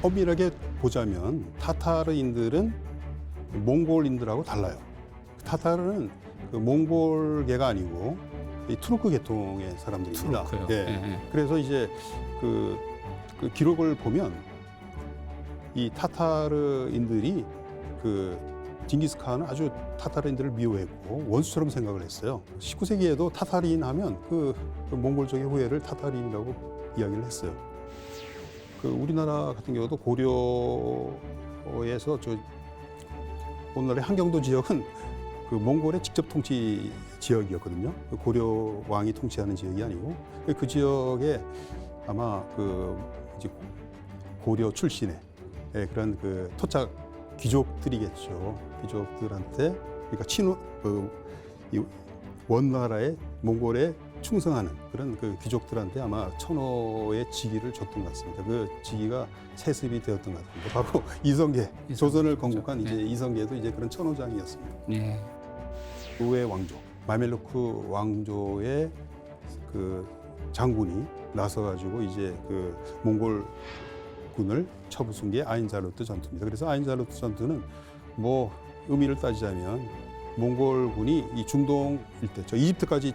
엄밀하게 보자면 타타르인들은 몽골인들하고 달라요. 타타르는 그 몽골계가 아니고 이 투르크 계통의 사람들입니다. 투르크요. 예. 예, 예. 그래서 이제 그 기록을 보면 이 타타르인들이 그 징기스칸은 아주 타타르인들을 미워했고 원수처럼 생각을 했어요. 19세기에도 타타르인 하면 그 몽골족의 후예를 타타르인이라고 이야기를 했어요. 그 우리나라 같은 경우도 고려에서 저 오늘날의 한경도 지역은 그 몽골의 직접 통치 지역이었거든요. 그 고려 왕이 통치하는 지역이 아니고 그 지역에 아마 그 이제 고려 출신의 그런 그 토착 귀족들이겠죠. 귀족들한테 그러니까 친우 이 원나라의 몽골에 충성하는 그런 그 귀족들한테 아마 천호의 직위를 줬던 것 같습니다. 그 직위가 세습이 되었던 것 같습니다. 바로 이성계, 조선을 건국한 이제 이성계도 이제 그런 천호장이었습니다. 예. 의회 왕조, 마멜루크 왕조의 그 장군이 나서가지고 이제 그 몽골 군을 쳐부순 게 아인잘루트 전투입니다. 그래서 아인잘루트 전투는 뭐 의미를 따지자면 몽골군이 이 중동 일대, 저 이집트까지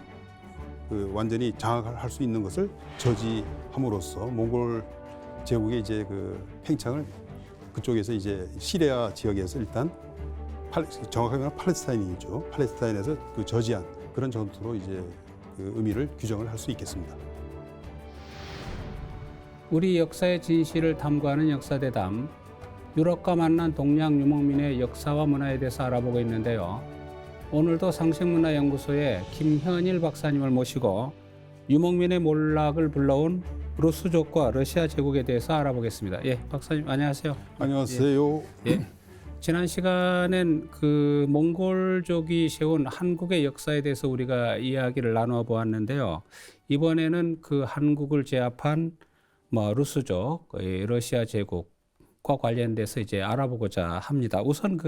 그 완전히 장악할 수 있는 것을 저지함으로써 몽골 제국의 이제 그 팽창을 그쪽에서 이제 시리아 지역에서 일단 정확하게 말하면 팔레스타인이죠. 팔레스타인에서 그 저지한 그런 전투로 이제 그 의미를 규정을 할 수 있겠습니다. 우리 역사의 진실을 탐구하는 역사대담, 유럽과 만난 동양 유목민의 역사와 문화에 대해서 알아보고 있는데요. 오늘도 상식문화연구소의 김현일 박사님을 모시고 유목민의 몰락을 불러온 루스족과 러시아 제국에 대해서 알아보겠습니다. 예, 박사님 안녕하세요. 안녕하세요. 예. 지난 시간엔 그 몽골족이 세운 한국의 역사에 대해서 우리가 이야기를 나누어 보았는데요. 이번에는 그 한국을 제압한 루스족, 러시아 제국과 관련돼서 이제 알아보고자 합니다. 우선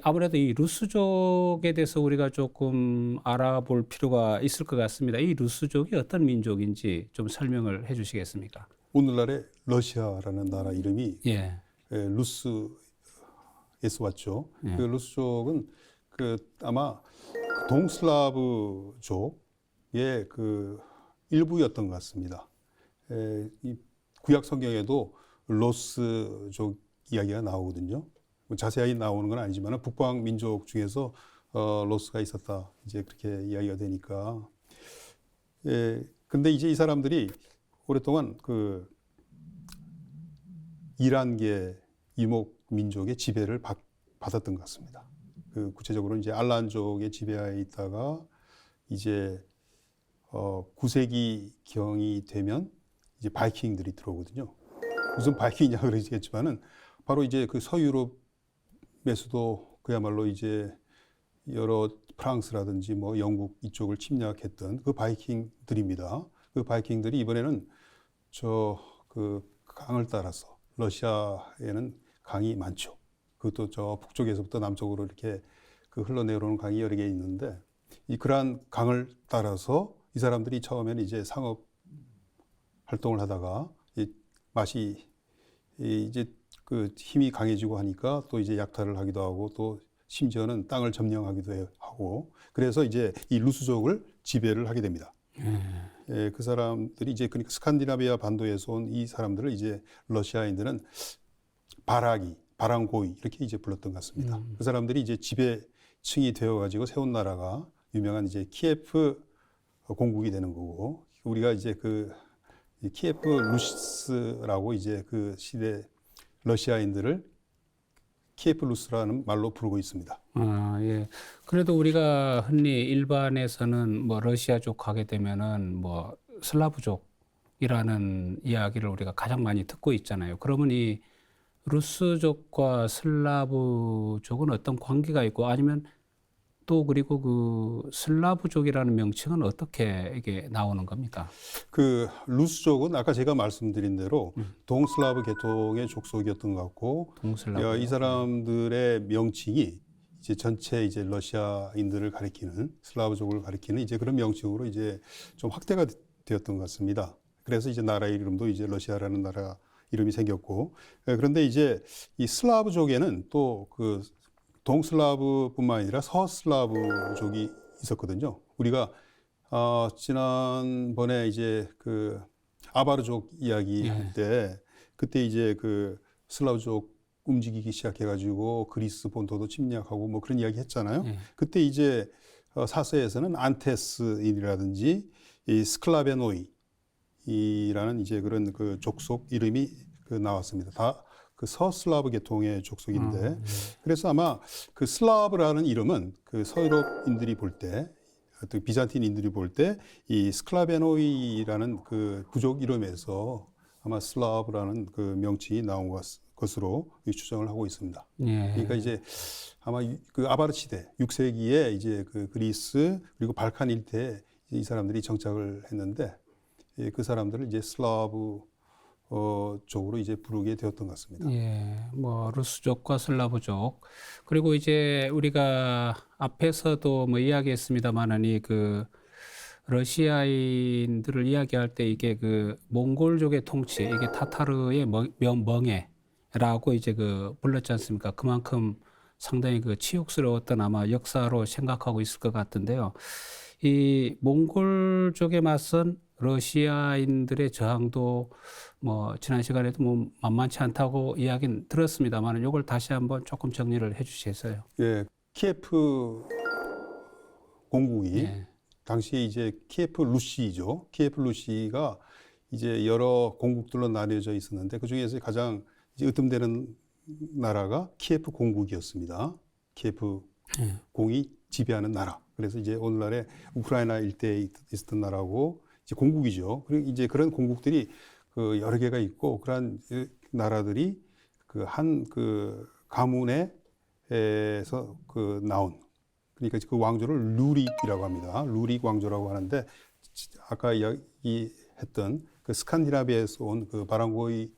아무래도 이 루스족에 대해서 우리가 조금 알아볼 필요가 있을 것 같습니다. 이 루스족이 어떤 민족인지 좀 설명을 해주시겠습니까? 오늘날의 러시아라는 나라 이름이 예. 루스에서 왔죠. 예. 그 루스족은 그 아마 동슬라브족의 그 일부였던 것 같습니다. 이 구약 성경에도 로스족 이야기가 나오거든요. 자세하게 나오는 건 아니지만 북방 민족 중에서 로스가 있었다 이제 그렇게 이야기가 되니까. 근데 이제 이 사람들이 오랫동안 그 이란계 이목 민족의 지배를 받았던 것 같습니다. 그 구체적으로 이제 알란족의 지배하에 있다가 이제 9세기 경이 되면 이제 바이킹들이 들어오거든요. 무슨 바이킹이냐 그러시겠지만은 바로 이제 그 서유럽에서도 그야말로 이제 여러 프랑스라든지 뭐 영국 이쪽을 침략했던 그 바이킹들입니다. 그 바이킹들이 이번에는 그 강을 따라서 러시아에는 강이 많죠. 그것도 저 북쪽에서부터 남쪽으로 이렇게 그 흘러내려오는 강이 여러 개 있는데 그러한 강을 따라서 이 사람들이 처음에는 이제 상업 활동을 하다가 맛이 이제 그 힘이 강해지고 하니까 또 이제 약탈을 하기도 하고 또 심지어는 땅을 점령하기도 하고 그래서 이제 이 루스족을 지배를 하게 됩니다. 그 사람들이 이제 그러니까 스칸디나비아 반도에서 온 이 사람들을 이제 러시아인들은 바랑고이 이렇게 이제 불렀던 것 같습니다. 그 사람들이 이제 지배층이 되어가지고 세운 나라가 유명한 이제 키예프 공국이 되는 거고 우리가 이제 그 키예프 루스라고 이제 그 시대 러시아인들을 키예프 루스라는 말로 부르고 있습니다. 아, 예. 그래도 우리가 흔히 일반에서는 러시아족 하게 되면은 슬라브족이라는 이야기를 우리가 가장 많이 듣고 있잖아요. 그러면 이 루스족과 슬라브족은 어떤 관계가 있고 아니면 또 그리고 그 슬라브족이라는 명칭은 어떻게 이게 나오는 겁니까? 그 루스족은 아까 제가 말씀드린 대로 동슬라브 계통의 족속이었던 것 같고 이 사람들의 명칭이 이제 전체 이제 러시아인들을 가리키는 슬라브족을 가리키는 이제 그런 명칭으로 이제 좀 확대가 되었던 것 같습니다. 그래서 이제 나라 이름도 이제 러시아라는 나라 이름이 생겼고 그런데 이제 이 슬라브족에는 또 그 동슬라브뿐만 아니라 서슬라브족이 있었거든요. 우리가 지난번에 이제 그 아바르족 이야기 할 때 그때 이제 그 슬라브족 움직이기 시작해가지고 그리스 본토도 침략하고 뭐 그런 이야기 했잖아요. 그때 이제 사서에서는 안테스인이라든지 이 스클라베노이라는 이제 그런 그 족속 이름이 그 나왔습니다. 다 그 서슬라브 계통의 족속인데 그래서 아마 그 슬라브라는 이름은 그 서유럽인들이 볼 때 또 비잔틴인들이 볼 때 이 스클라베노이라는 그 부족 이름에서 아마 슬라브라는 그 명칭이 나온 것으로 추정을 하고 있습니다. 그러니까 이제 아마 그 아바르 시대 6세기에 이제 그 그리스 그리고 발칸 일대에 이 사람들이 정착을 했는데 그 사람들을 이제 슬라브 쪽으로 이제 부르게 되었던 것 같습니다. 뭐 루스족과 슬라브족 그리고 이제 우리가 앞에서도 뭐 이야기했습니다만은 이 그 러시아인들을 이야기할 때 이게 그 몽골족의 통치 이게 타타르의 멍해라고 이제 그 불렀지 않습니까? 그만큼 상당히 그 치욕스러웠던 아마 역사로 생각하고 있을 것 같은데요. 이 몽골족에 맞선 러시아인들의 저항도 뭐 지난 시간에도 뭐 만만치 않다고 이야기는 들었습니다만 이걸 다시 한번 조금 정리를 해주시겠어요? 예, 키예프 공국이 당시에 이제 키예프 루시죠. 키예프 루시가 이제 여러 공국들로 나뉘어져 있었는데 그 중에서 가장 이제 으뜸되는 나라가 키예프 공국이었습니다. 키예프 공이 지배하는 나라. 그래서 이제 오늘날의 우크라이나 일대에 있었던 나라고 이제 공국이죠. 그리고 이제 그런 공국들이 그 여러 개가 있고 그러한 나라들이 그 한 그 가문에서 그 나온 그러니까 그 왕조를 루릭이라고 합니다. 루릭 왕조라고 하는데 아까 이야기했던 그 스칸디나비아에서 온 그 바람고이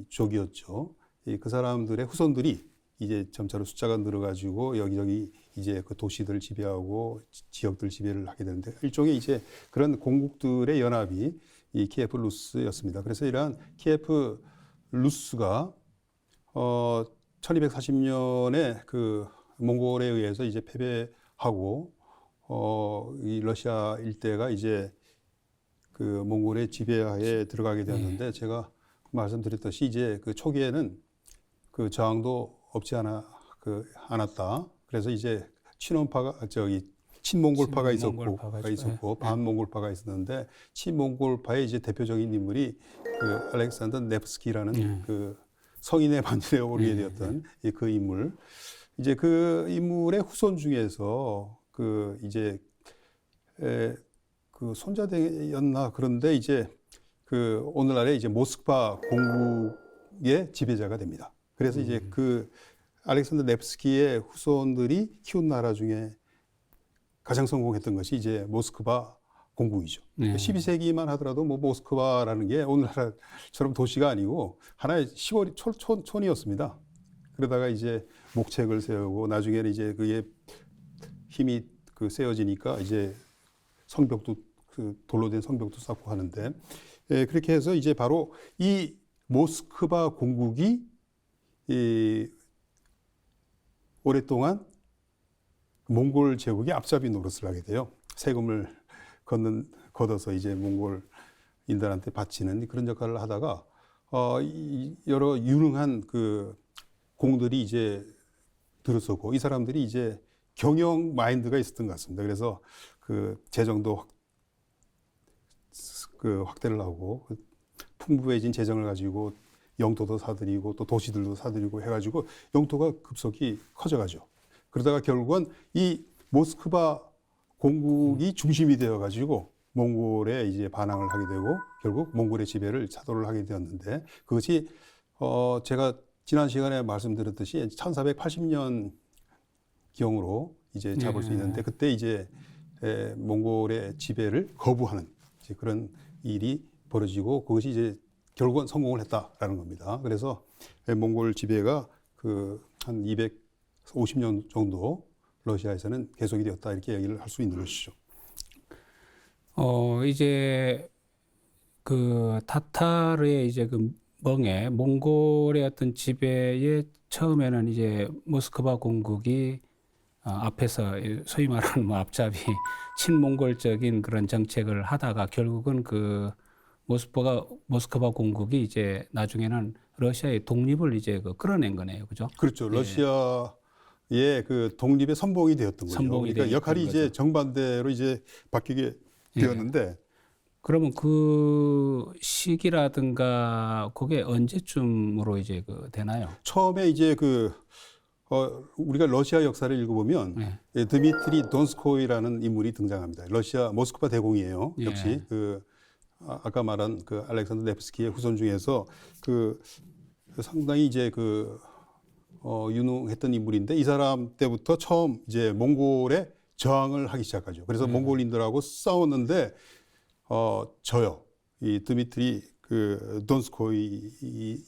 족이었죠. 그 사람들의 후손들이 이제 점차로 숫자가 늘어가지고 여기저기 이제 그 도시들을 지배하고 지역들 지배를 하게 되는데 일종의 이제 그런 공국들의 연합이 이 키예프 루스였습니다. 그래서 이러한 키예프 루스가 1240년에 그 몽골에 의해서 이제 패배하고 이 러시아 일대가 이제 그 몽골의 지배하에 들어가게 되었는데 제가 말씀드렸듯이 이제 그 초기에는 그 저항도 없지 않았다. 그래서 이제 친몽골파가 있었고 반몽골파가 있었는데 친몽골파의 이제 대표적인 인물이 그 알렉산더 네프스키라는 그 성인의 반열에 오르게 되었던 그 인물. 이제 그 인물의 후손 중에서 그 이제 그 손자대였나 그런데 이제 그 오늘날의 이제 모스크바 공국의 지배자가 됩니다. 그래서 이제 그 알렉산더 네프스키의 후손들이 키운 나라 중에 가장 성공했던 것이 이제 모스크바 공국이죠. 12세기만 하더라도 뭐 모스크바라는 게 오늘날처럼 도시가 아니고 하나의 시골 촌이었습니다. 그러다가 이제 목책을 세우고 나중에는 이제 그게 힘이 그 세워지니까 이제 성벽도 그 돌로 된 성벽도 쌓고 하는데 그렇게 해서 이제 바로 이 모스크바 공국이 오랫동안 몽골 제국의 앞잡이 노릇을 하게 돼요. 세금을 걷어서 이제 몽골인들한테 바치는 그런 역할을 하다가 여러 유능한 그 공들이 이제 들어서고 이 사람들이 이제 경영 마인드가 있었던 것 같습니다. 그래서 그 재정도 확대를 하고 풍부해진 재정을 가지고 영토도 사들이고 또 도시들도 사들이고 해가지고 영토가 급속히 커져가죠. 그러다가 결국은 이 모스크바 공국이 중심이 되어가지고 몽골에 이제 반항을 하게 되고 결국 몽골의 지배를 차도를 하게 되었는데 그것이 제가 지난 시간에 말씀드렸듯이 1480년 경으로 이제 잡을 수 있는데 그때 이제 몽골의 지배를 거부하는 이제 그런 일이 벌어지고 그것이 이제 결국은 성공을 했다라는 겁니다. 그래서 몽골 지배가 그 한 250년 정도 러시아에서는 계속이 되었다 이렇게 얘기를 할 수 있는 것이죠. 이제 그 타타르의 이제 그 멍에 몽골의 어떤 지배에 처음에는 이제 모스크바 공국이 앞에서 소위 말하는 뭐 앞잡이 친몽골적인 그런 정책을 하다가 결국은 그 모스크바 공국이 이제 나중에는 러시아의 독립을 이제 끌어낸 거네요, 그죠? 그렇죠. 예. 러시아의 그 독립의 선봉이 되었던 거죠. 선봉이 그러니까 되었던 역할이 이제 거죠. 정반대로 이제 바뀌게 예. 되었는데 그러면 그 시기라든가 그게 언제쯤으로 이제 되나요? 처음에 이제 우리가 러시아 역사를 읽어보면 예. 예, 드미트리 돈스코이라는 인물이 등장합니다. 러시아 모스크바 대공이에요. 예. 역시 아까 말한 그 알렉산더 네프스키의 후손 중에서 상당히 이제 유능했던 인물인데 이 사람 때부터 처음 이제 몽골에 저항을 하기 시작하죠. 그래서 몽골인들하고 싸웠는데 져요. 이 드미트리 돈스코이가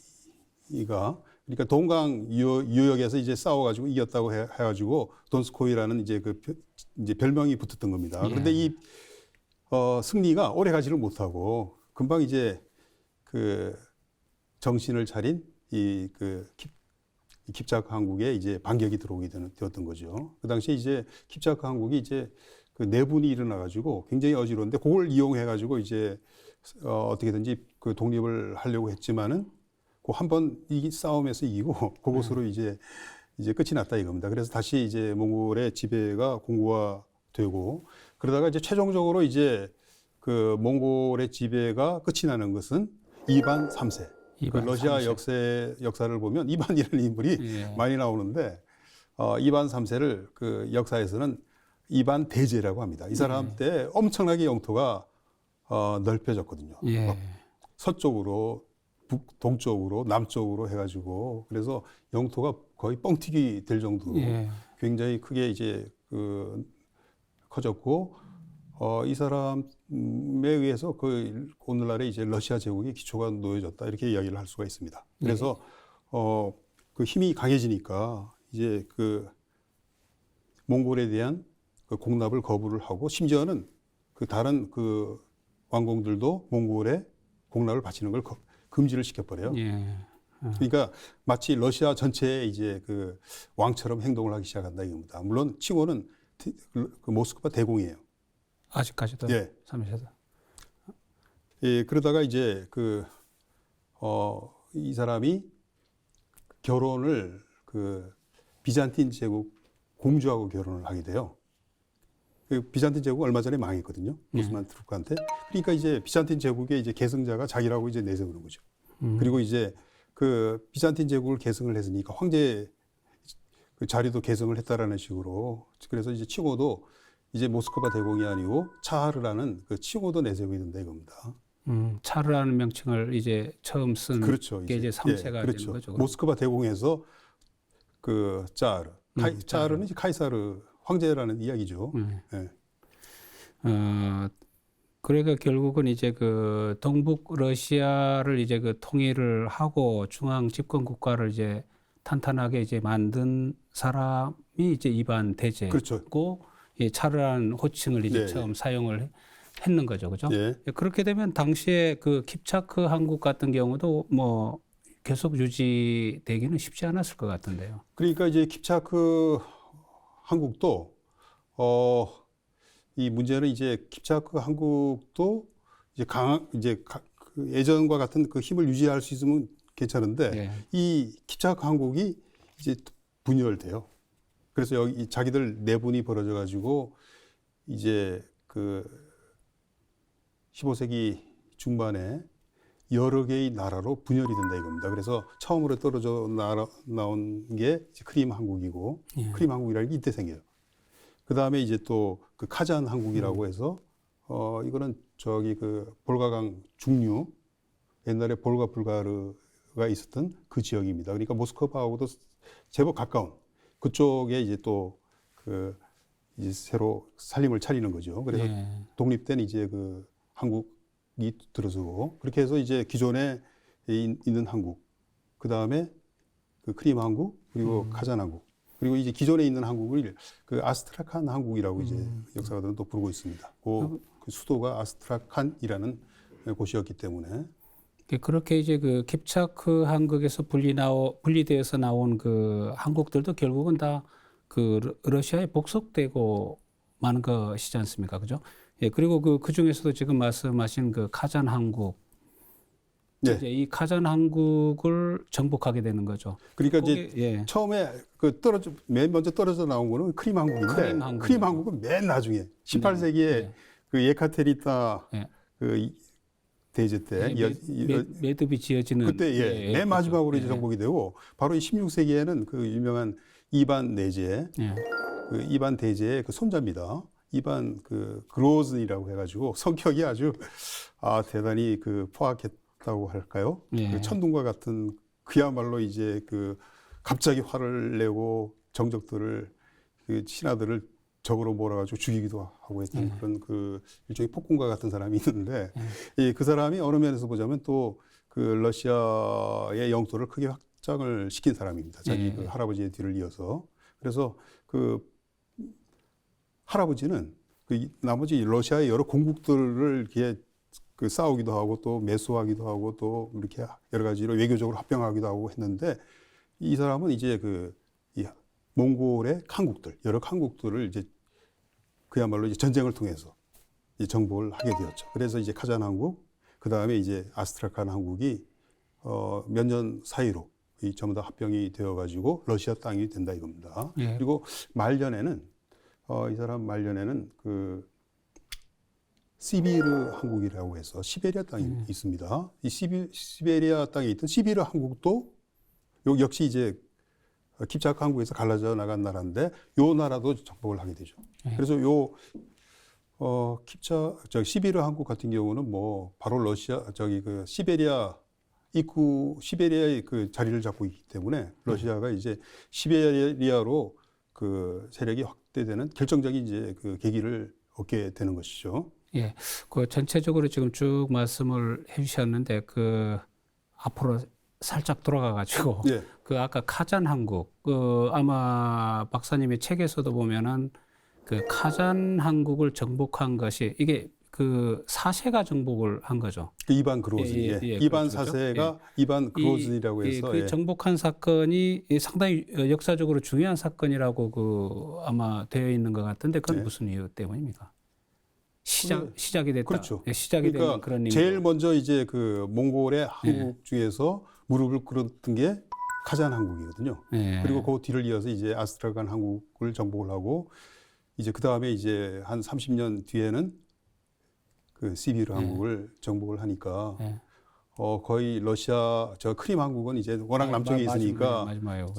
그러니까 동강 유역에서 이제 싸워가지고 이겼다고 해가지고 돈스코이라는 이제 별명이 붙었던 겁니다. 예. 그런데 이 승리가 오래 가지를 못하고 금방 이제 정신을 차린 이 킵차크 한국에 이제 반격이 들어오게 되었던 거죠. 그 당시에 이제 킵차크 한국이 이제 내분이 일어나가지고 굉장히 어지러운데 그걸 이용해가지고 이제 어떻게든지 그 독립을 하려고 했지만은 그 한 번 이 싸움에서 이기고 그것으로 이제 끝이 났다 이겁니다. 그래서 다시 이제 몽골의 지배가 공고화되고 그러다가 이제 최종적으로 이제 몽골의 지배가 끝이 나는 것은 이반 3세. 러시아 3세. 역사를 보면 이반이라는 인물이 예. 많이 나오는데 이반 3세를 그 역사에서는 이반 대제라고 합니다. 이 사람 때 엄청나게 영토가 넓혀졌거든요. 예. 서쪽으로 동쪽으로 남쪽으로 해가지고 그래서 영토가 거의 뻥튀기 될 정도로 예. 굉장히 크게 이제 커졌고 이 사람에 의해서 오늘날의 이제 러시아 제국의 기초가 놓여졌다 이렇게 이야기를 할 수가 있습니다. 그래서 그 힘이 강해지니까 이제 몽골에 대한 공납을 거부를 하고 심지어는 다른 왕공들도 몽골에 공납을 바치는 걸 금지를 시켜버려요. 예. 그러니까 마치 러시아 전체에 이제 왕처럼 행동을 하기 시작한다 이겁니다. 물론 칭호는 모스크바 대공이에요. 아직까지도 예. 3세다. 예, 그러다가 이제 이 사람이 결혼을 비잔틴 제국 공주하고 결혼을 하게 돼요. 비잔틴 제국 얼마 전에 망했거든요. 오스만 투르크한테. 그러니까 이제 비잔틴 제국의 이제 계승자가 자기라고 이제 내세우는 거죠. 그리고 이제 비잔틴 제국을 계승을 했으니까 황제 자리도 계승을 했다라는 식으로 그래서 이제 칭호도 이제 모스크바 대공이 아니고 차르라는 칭호도 내세우게 된다 이겁니다. 차르라는 명칭을 이제 처음 쓴 그렇죠. 게 이제 3세가 그렇죠. 되는 거죠. 모스크바 대공에서 짜르. 짜르는 이제 카이사르 황제라는 이야기죠. 네. 그러니까 결국은 이제 동북 러시아를 이제 통일을 하고 중앙 집권 국가를 이제 탄탄하게 이제 만든 사람이 이제 이반 대제고 그렇죠. 이 차르라는 호칭을 이제 네. 처음 사용을 했는 거죠, 그죠? 예. 그렇게 되면 당시에 킵차크 한국 같은 경우도 뭐 계속 유지되기는 쉽지 않았을 것 같은데요. 그러니까 이제 킵차크 한국도 이 문제는 이제 킵차크 한국도 이제 예전과 같은 힘을 유지할 수 있으면 괜찮은데 예. 이 킵차크 한국이 이제 분열돼요. 그래서 여기 자기들 내분이 벌어져 가지고 이제 15세기 중반에 여러 개의 나라로 분열이 된다 이겁니다. 그래서 처음으로 떨어져 나온 게 크림 한국이고 예. 크림 한국이라는 게 이때 생겨요. 그 다음에 이제 또 카잔 한국이라고 해서 이거는 볼가강 중류 옛날에 볼가 불가르가 있었던 그 지역입니다. 그러니까 모스크바하고도 제법 가까운 그쪽에 이제 또 이제 새로 살림을 차리는 거죠. 그래서 예. 독립된 이제 한국이 들어서고 그렇게 해서 이제 기존에 있는 한국, 그 다음에 크림 한국, 그리고 카잔 한국, 그리고 이제 기존에 있는 한국을 아스트라칸 한국이라고 이제 역사가들은 또 부르고 있습니다. 그 수도가 아스트라칸이라는 곳이었기 때문에 그렇게 이제 그 킵차크 한국에서 분리되어서 나온 그 한국들도 결국은 다 그 러시아에 복속되고 마는 것이지 않습니까? 그죠? 예, 그리고 그 중에서도 지금 말씀하신 그 카잔 한국, 네. 이제 이 카잔 한국을 정복하게 되는 거죠. 그러니까 이제 거기, 예. 처음에 맨 먼저 떨어져 나온 거는 크림 항국인데 크림 항국은 맨 나중에 18세기에 네. 그 예카테리나 네. 그 대제 때 매듭이 지어지는 그때 맨 마지막으로 이제 정복이 되고 바로 이 16세기에는 그 유명한 이반 내제 그 이반 대제의 그 손자입니다. 이반 그 그로즈니라고 해가지고 성격이 아주 대단히 그 포악했다고 할까요? 그 천둥과 같은 그야말로 이제 그 갑자기 화를 내고 정적들을 그 신하들을 적으로 몰아가지고 죽이기도 하고 했던 그런 그 일종의 폭군과 같은 사람이 있는데 그 사람이 어느 면에서 보자면 또 그 러시아의 영토를 크게 확장을 시킨 사람입니다. 자기 그 할아버지의 뒤를 이어서. 그래서 그 할아버지는 그 나머지 러시아의 여러 공국들을 이렇게 그 싸우기도 하고 또 매수하기도 하고 또 이렇게 여러 가지로 외교적으로 합병하기도 하고 했는데 이 사람은 이제 이 몽골의 칸국들 여러 칸국들을 이제 그야말로 이제 전쟁을 통해서 이제 정복을 하게 되었죠. 그래서 이제 카잔 항국, 그 다음에 이제 아스트라칸 항국이 몇 년 사이로 전부 다 합병이 되어가지고 러시아 땅이 된다 이겁니다. 그리고 말년에는 이 사람 말년에는 그 시비르 항국이라고 해서 시베리아 땅이 있습니다. 이 시베리아 땅에 있던 시비르 항국도 역시 이제 킵차크 항국에서 갈라져 나간 나라인데 요 나라도 정복을 하게 되죠. 그래서 시비르 항국 같은 경우는 뭐 바로 러시아 그 시베리아 시베리아의 그 자리를 잡고 있기 때문에 러시아가 이제 시베리아로 그 세력이 확대되는 결정적인 이제 그 계기를 얻게 되는 것이죠. 예, 그 전체적으로 지금 쭉 말씀을 해주셨는데 그 앞으로 살짝 돌아가가지고 그 아까 카잔 항국 그 아마 박사님의 책에서도 보면은 그 카잔 항국을 정복한 것이 이게 그 사세가 정복을 한 거죠. 그 이반 그로즈니, 이반 그렇죠. 사세가 이반 그로즈니라고 해서 그 정복한 사건이 상당히 역사적으로 중요한 사건이라고 그 아마 되어 있는 것 같은데 그건 무슨 이유 때문입니까? 시작이 됐다. 그렇죠. 시작이 그러니까 되는 그런 제일 먼저 이제 그 몽골의 항국 중에서 무릎을 꿇었던 게 카잔 항국이거든요. 그리고 그 뒤를 이어서 이제 아스트라칸 항국을 정복을 하고 이제 그 다음에 이제 한 30년 뒤에는 그 시비르 항국을 정복을 하니까 거의 러시아 크림 항국은 이제 워낙 남쪽에 있으니까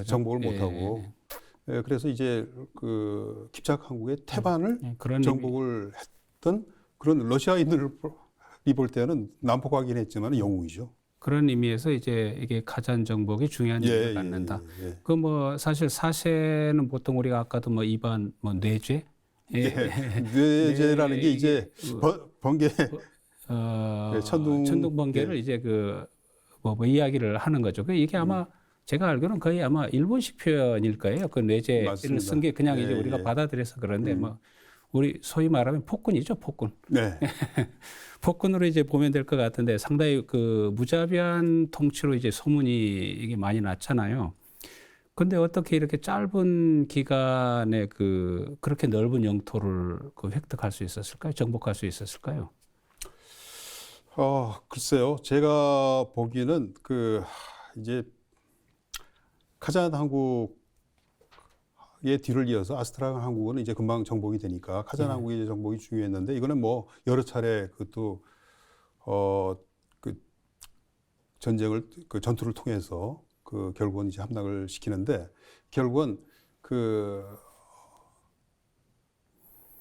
정복을 못하고 그래서 이제 그 킵차크 항국의 태반을 정복을 했던 그런 러시아인들이 볼 때는 난폭하긴 했지만 영웅이죠. 그런 의미에서 이제 이게 카잔 정복이 중요한 의미를 갖는다. 그 뭐 사실 사세는 보통 우리가 아까도 뭐 이반 뭐 뇌죄, 뇌죄라는 게 이제 번개, 천둥 번개를 이제 그 뭐 이야기를 하는 거죠. 그 이게 아마 제가 알기로는 거의 아마 일본식 표현일 거예요. 그 뇌죄를 쓴 게 그냥 이제 우리가 받아들여서 그런데 뭐 우리 소위 말하면 폭군이죠, 폭군. 폭군으로 이제 보면 될 것 같은데 상당히 그 무자비한 통치로 이제 소문이 이게 많이 났잖아요. 근데 어떻게 이렇게 짧은 기간에 그렇게 넓은 영토를 획득할 수 있었을까요? 정복할 수 있었을까요? 글쎄요. 제가 보기에는 이제 카잔 항국의 뒤를 이어서 아스트라칸 항국은 이제 금방 정복이 되니까 카잔 항국의 정복이 중요했는데 이거는 뭐 여러 차례 그것도 전투를 통해서 결국은 이제 함락을 시키는데 결국은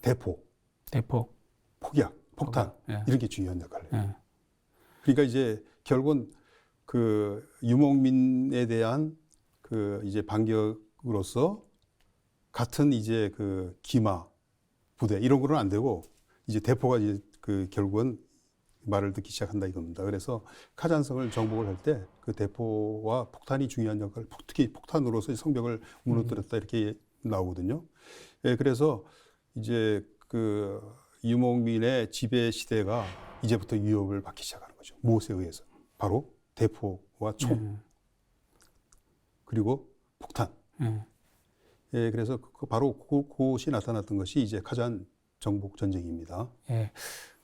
대포, 폭약, 폭탄 이런 게 중요한 역할을 해요. 그러니까 이제 결국은 유목민에 대한 이제 반격으로서 같은 이제 기마 부대 이런 거는 안 되고 이제 대포가 이제 결국은 말을 듣기 시작한다 이겁니다. 그래서 카잔성을 정복을 할 때 그 대포와 폭탄이 중요한 역할, 특히 폭탄으로서 성벽을 무너뜨렸다 이렇게 나오거든요. 그래서 이제 유목민의 지배 시대가 이제부터 위협을 받기 시작하는 거죠. 무엇에 의해서? 바로 대포와 총 그리고 폭탄. 예, 그래서 바로 그것이 나타났던 것이 이제 카잔 정복 전쟁입니다. 예.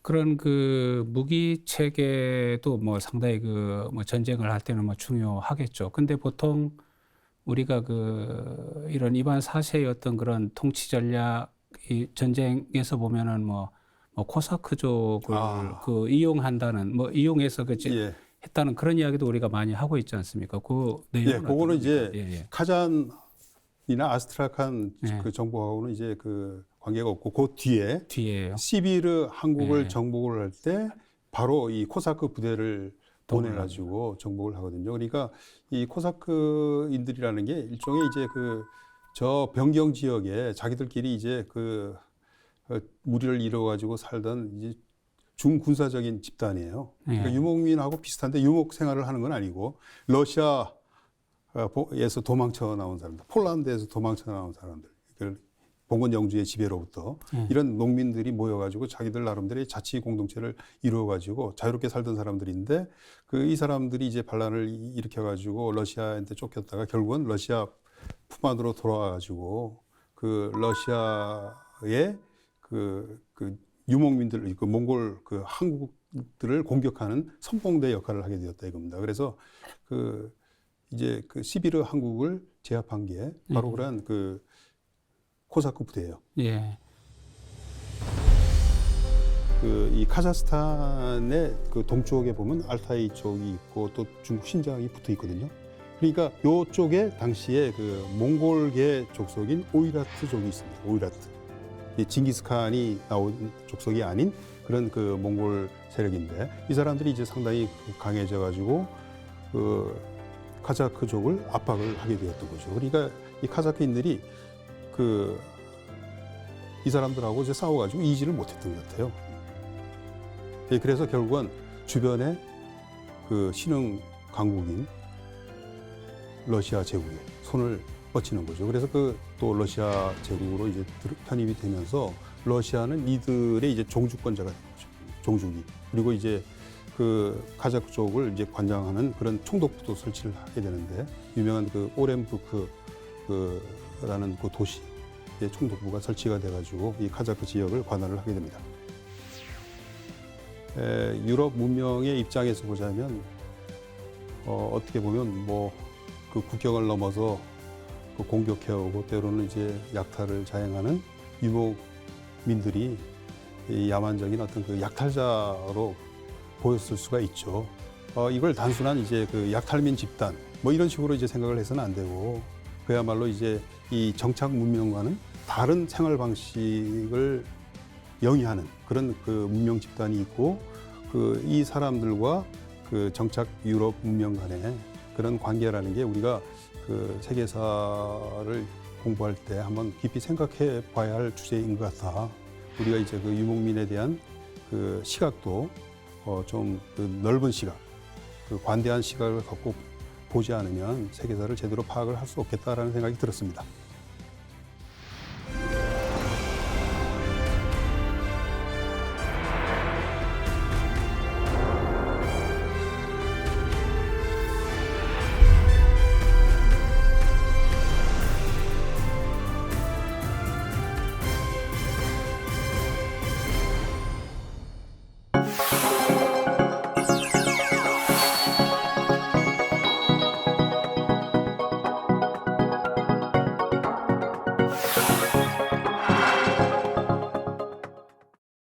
그런 그 무기 체계도 뭐 상당히 그 뭐 전쟁을 할 때는 뭐 중요하겠죠. 근데 보통 우리가 그 이런 이반 4세의 어떤 그런 통치 전략 이 전쟁에서 보면은 뭐 코사크족을 그 이용한다는 뭐 이용해서 그 예. 했다는 그런 이야기도 우리가 많이 하고 있지 않습니까? 그 내용은 예, 그거는 이제 예. 카잔이나 아스트라칸 예. 그 정복하고는 이제 그 관계가 없고 그 뒤에 뒤에요. 시비르 한국을 예. 정복을 할 때 바로 이 코사크 부대를 보내가지고 정복을 하거든요. 그러니까 이 코사크인들이라는 게 일종의 이제 그 저 변경 지역에 자기들끼리 이제 그 무리를 이뤄가지고 살던 이제 중군사적인 집단이에요. 그러니까 유목민하고 비슷한데 유목 생활을 하는 건 아니고 러시아에서 도망쳐 나온 사람들, 폴란드에서 도망쳐 나온 사람들, 봉건 영주의 지배로부터 이런 농민들이 모여가지고 자기들 나름대로의 자치 공동체를 이루어가지고 자유롭게 살던 사람들인데 그 이 사람들이 이제 반란을 일으켜가지고 러시아한테 쫓겼다가 결국은 러시아 품 안으로 돌아와가지고 그 러시아의 그 유목민들, 그 몽골 그 한국들을 공격하는 선봉대 역할을 하게 되었다 이겁니다. 그래서 그 이제 그 시비르 한국을 제압한 게 바로 그런 그 코사크 부대예요. 예. 그 이 카자흐스탄의 그 동쪽에 보면 알타이 쪽이 있고 또 중국 신장이 붙어 있거든요. 그러니까 요쪽에 당시에 그 몽골계 족속인 오이라트족이 있습니다. 오이라트. 이 징기스칸이 나온 족속이 아닌 그런 그 몽골 세력인데 이 사람들이 이제 상당히 강해져 가지고 그 카자흐족을 압박을 하게 되었던 거죠. 그러니까 이 카자흐인들이 그 이 사람들하고 이제 싸워가지고 이지를 못했던 것 같아요. 예, 그래서 결국은 주변에 그 신흥 강국인 러시아 제국에 손을 뻗치는 거죠. 그래서 그 또 러시아 제국으로 이제 편입이 되면서 러시아는 이들의 이제 종주권자가 된 거죠. 종주기. 그리고 이제 그 카자흐족을 이제 관장하는 그런 총독부도 설치를 하게 되는데 유명한 그 오렌부크라는 그 도시의 총독부가 설치가 돼가지고 이 카자흐 지역을 관할을 하게 됩니다. 유럽 문명의 입장에서 보자면 어떻게 보면 뭐 그 국경을 넘어서 그 공격해오고 때로는 이제 약탈을 자행하는 유목민들이 이 야만적인 어떤 그 약탈자로 보였을 수가 있죠. 이걸 단순한 이제 그 약탈민 집단 뭐 이런 식으로 이제 생각을 해서는 안 되고 그야말로 이제 이 정착 문명과는 다른 생활 방식을 영위하는 그런 그 문명 집단이 있고 그 이 사람들과 그 정착 유럽 문명 간의 그런 관계라는 게 우리가 그 세계사를 공부할 때 한번 깊이 생각해 봐야 할 주제인 것 같아. 우리가 이제 그 유목민에 대한 그 시각도 좀 그 넓은 시각, 그 관대한 시각을 갖고 보지 않으면 세계사를 제대로 파악을 할 수 없겠다라는 생각이 들었습니다.